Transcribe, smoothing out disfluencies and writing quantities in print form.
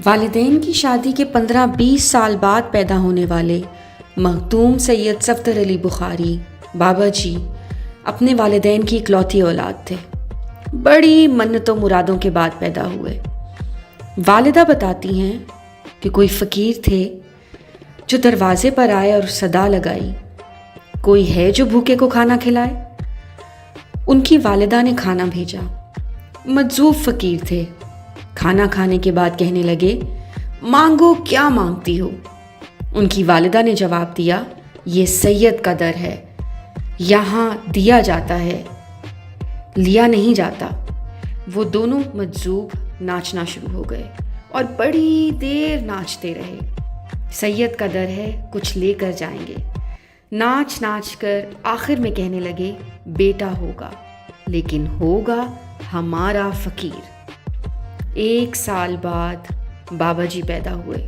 वालिदैन की शादी के 15-20 साल बाद पैदा होने वाले मखदूम सैयद सफ़दर अली बुखारी बाबा जी अपने वालिदैन की इकलौती औलाद थे। बड़ी मन्नतों मुरादों के बाद पैदा हुए। वालिदा बताती हैं कि कोई फ़कीर थे जो दरवाज़े पर आए और सदा लगाई, कोई है जो भूखे को खाना खिलाए। उनकी वालिदा ने खाना भेजा। मजजूब फ़कीर थे। खाना खाने के बाद कहने लगे, मांगो क्या मांगती हो। उनकी वालिदा ने जवाब दिया, ये सैयद का दर है, यहाँ दिया जाता है, लिया नहीं जाता। वो दोनों मजजूब नाचना शुरू हो गए और बड़ी देर नाचते रहे। सैयद का दर है, कुछ लेकर जाएंगे। नाच नाच कर आखिर में कहने लगे, बेटा होगा, लेकिन होगा हमारा फ़कीर। 1 साल बाद बाबा जी पैदा हुए।